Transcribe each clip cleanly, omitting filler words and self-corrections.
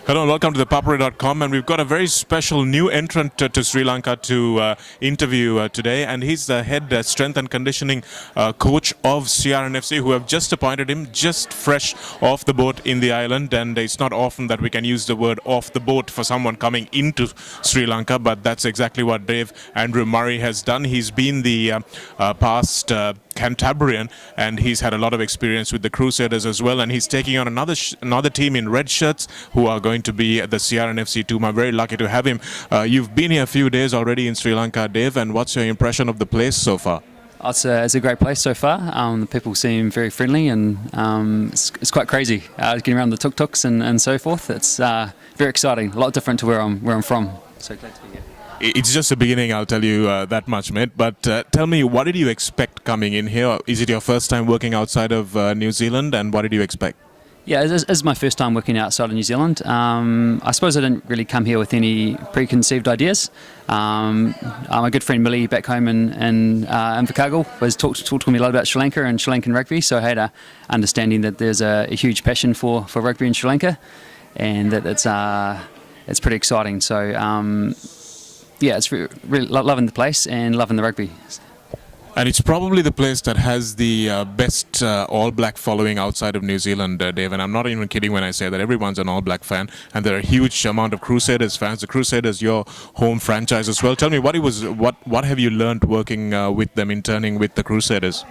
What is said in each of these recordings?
Hello and welcome to ThePapare.com, and we've got a very special new entrant to Sri Lanka to interview today, and he's the head strength and conditioning coach of CR&FC, who have just appointed him just fresh off the boat in the island. And it's not often that we can use the word off the boat for someone coming into Sri Lanka, but that's exactly what Dave Andrew Murray has done. He's been the past Cantabrian, and he's had a lot of experience with the Crusaders as well, and he's taking on another team in red shirts who are going to be the CR&FC team. I'm very lucky to have him. You've been here a few days already in Sri Lanka, Dave, and what's your impression of the place so far? It's a great place so far. The people seem very friendly, and it's quite crazy getting around the tuk-tuks and so forth. It's very exciting, a lot different to where I'm from. So glad to be here. It's just the beginning, I'll tell you that much, mate. But tell me, what did you expect coming in here? Is it your first time working outside of New Zealand, and what did you expect? Yeah, it's my first time working outside of New Zealand. I suppose I didn't really come here with any preconceived ideas. My good friend Millie back home in Invercargill was talked to me a lot about Sri Lanka and Sri Lankan rugby, so I had a understanding that there's a huge passion for rugby in Sri Lanka, and that it's pretty exciting. So yeah, it's really loving the place and loving the rugby. And it's probably the place that has the best all-black following outside of New Zealand, Dave. And I'm not even kidding when I say that everyone's an all-black fan, and there are a huge amount of Crusaders fans. The Crusaders, your home franchise as well. Tell me, what have you learned working with them, interning with the Crusaders?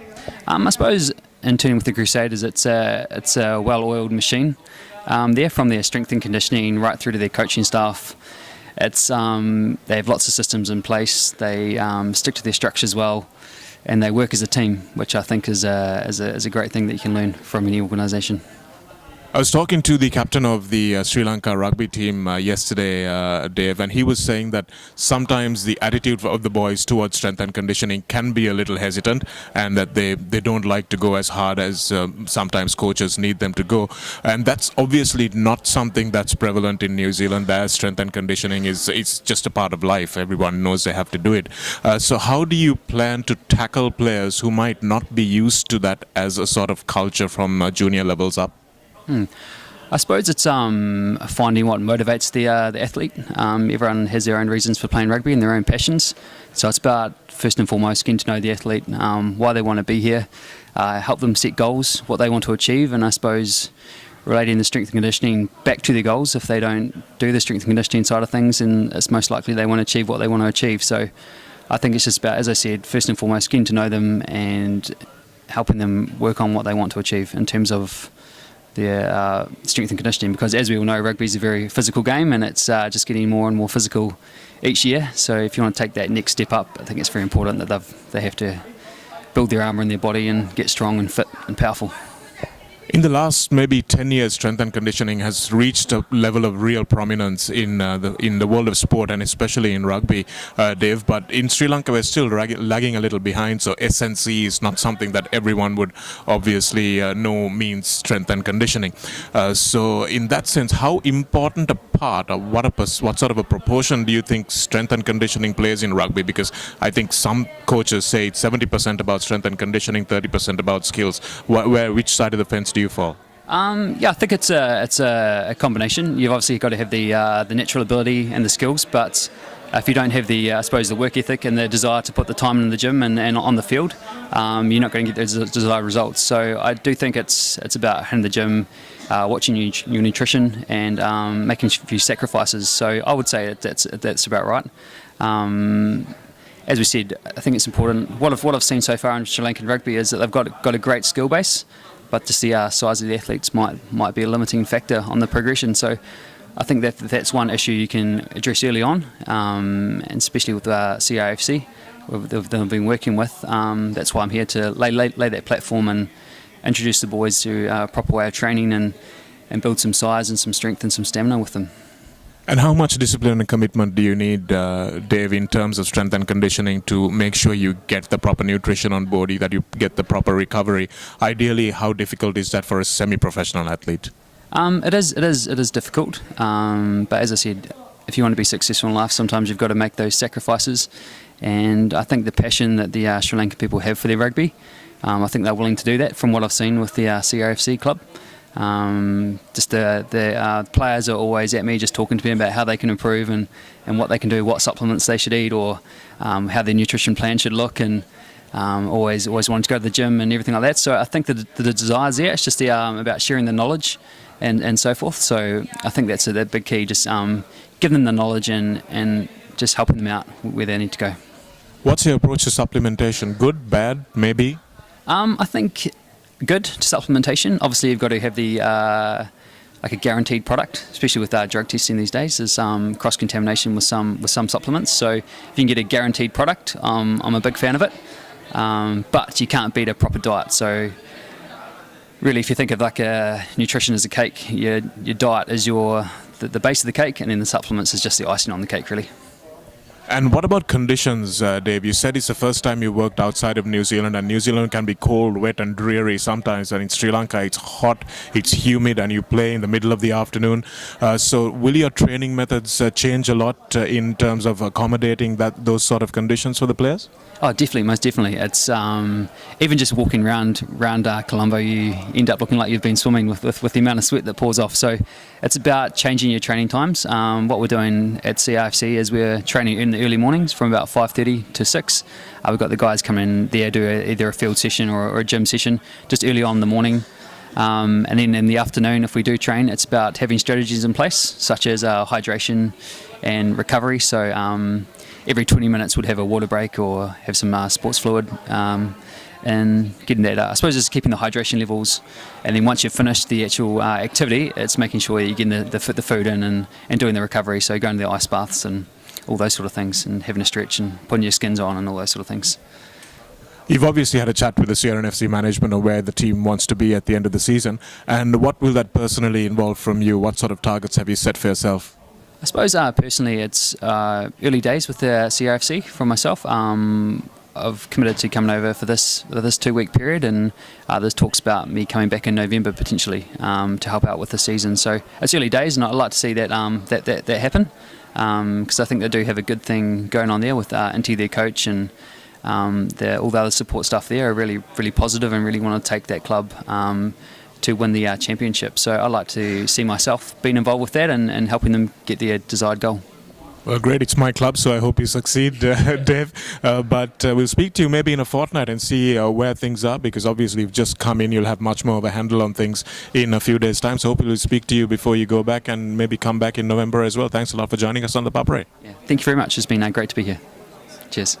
I suppose interning with the Crusaders, it's a well-oiled machine. They're from their strength and conditioning right through to their coaching staff. They have lots of systems in place. They stick to their structures well, and they work as a team, which I think is a great thing that you can learn from any organisation. I was talking to the captain of the Sri Lanka rugby team yesterday, Dave, and he was saying that sometimes the attitude of the boys towards strength and conditioning can be a little hesitant, and that they don't like to go as hard as sometimes coaches need them to go. And that's obviously not something that's prevalent in New Zealand, as strength and conditioning it's just a part of life. Everyone knows they have to do it. So how do you plan to tackle players who might not be used to that as a sort of culture from junior levels up? I suppose it's finding what motivates the athlete. Everyone has their own reasons for playing rugby and their own passions. So it's about, first and foremost, getting to know the athlete, why they want to be here, help them set goals, what they want to achieve, and I suppose relating the strength and conditioning back to their goals. If they don't do the strength and conditioning side of things, then it's most likely they want to achieve what they want to achieve. So I think it's just about, as I said, first and foremost, getting to know them and helping them work on what they want to achieve in terms of their strength and conditioning, because as we all know, rugby is a very physical game, and it's just getting more and more physical each year. So if you want to take that next step up, I think it's very important that they have to build their armour in their body and get strong and fit and powerful. In the last maybe 10 years, strength and conditioning has reached a level of real prominence in the world of sport, and especially in rugby, Dave. But in Sri Lanka, we're still lagging a little behind. So SNC is not something that everyone would obviously know means strength and conditioning. So in that sense, how important a part, or what sort of a proportion do you think strength and conditioning plays in rugby? Because I think some coaches say it's 70% about strength and conditioning, 30% about skills. Which side of the fence do you fall? Yeah, I think it's a combination. You've obviously got to have the natural ability and the skills, but if you don't have the work ethic and the desire to put the time in the gym and on the field, you're not going to get those desired results. So I do think it's about hitting the gym, watching your nutrition, and making a few sacrifices. So I would say that's about right. As we said, I think it's important. What I've seen so far in Sri Lankan rugby is that they've got a great skill base, but just the size of the athletes might be a limiting factor on the progression. So I think that's one issue you can address early on, and especially with CR&FC, they've been working with. That's why I'm here to lay that platform and introduce the boys to a proper way of training and build some size and some strength and some stamina with them. And how much discipline and commitment do you need, Dave, in terms of strength and conditioning to make sure you get the proper nutrition on board, that you get the proper recovery? Ideally, how difficult is that for a semi-professional athlete? It is difficult, but as I said, if you want to be successful in life, sometimes you've got to make those sacrifices. And I think the passion that the Sri Lankan people have for their rugby, I think they're willing to do that from what I've seen with the CR&FC club. Just the players are always at me, just talking to me about how they can improve and what they can do, what supplements they should eat, or how their nutrition plan should look, and always wanting to go to the gym and everything like that. So I think that the desire's there. It's just about sharing the knowledge and so forth. So I think that's the big key, just giving them the knowledge and just helping them out where they need to go. What's your approach to supplementation? Good, bad, maybe? I think good to supplementation. Obviously, you've got to have the like a guaranteed product, especially with drug testing these days. There's cross contamination with some supplements. So if you can get a guaranteed product, I'm a big fan of it. But you can't beat a proper diet. So really, if you think of like nutrition as a cake, your diet is the base of the cake, and then the supplements is just the icing on the cake, really. And what about conditions, Dave? You said it's the first time you worked outside of New Zealand, and New Zealand can be cold, wet and dreary sometimes, and in Sri Lanka it's hot, it's humid, and you play in the middle of the afternoon. So will your training methods change a lot in terms of accommodating those sort of conditions for the players? Oh, definitely, most definitely. It's even just walking around Colombo, you end up looking like you've been swimming with the amount of sweat that pours off. So it's about changing your training times. What we're doing at CR&FC is we're training in the early mornings from about 5:30 to 6. We've got the guys come in there, do either a field session or a gym session just early on in the morning. And then in the afternoon, if we do train, it's about having strategies in place, such as hydration and recovery. So every 20 minutes we'd have a water break or have some sports fluid, and getting that, I suppose, it's keeping the hydration levels. And then once you've finished the actual activity, it's making sure you're getting the food in and doing the recovery. So going to the ice baths and all those sort of things, and having a stretch and putting your skins on and all those sort of things. You've obviously had a chat with the CR&FC management of where the team wants to be at the end of the season. And what will that personally involve from you? What sort of targets have you set for yourself? I suppose personally it's early days with the CR&FC for myself. I've committed to coming over for this 2-week period, and there's talks about me coming back in November potentially to help out with the season. So it's early days, and I'd like to see that happen, because I think they do have a good thing going on there with Inti, their coach, and all the other support staff there are really, really positive and really want to take that club to win the championship. So I'd like to see myself being involved with that and helping them get their desired goal. Well, great. It's my club, so I hope you succeed, Dave. But we'll speak to you maybe in a fortnight and see where things are, because obviously you've just come in. You'll have much more of a handle on things in a few days' time. So hopefully we'll speak to you before you go back, and maybe come back in November as well. Thanks a lot for joining us on ThePapare. Yeah, thank you very much. It's been great to be here. Cheers.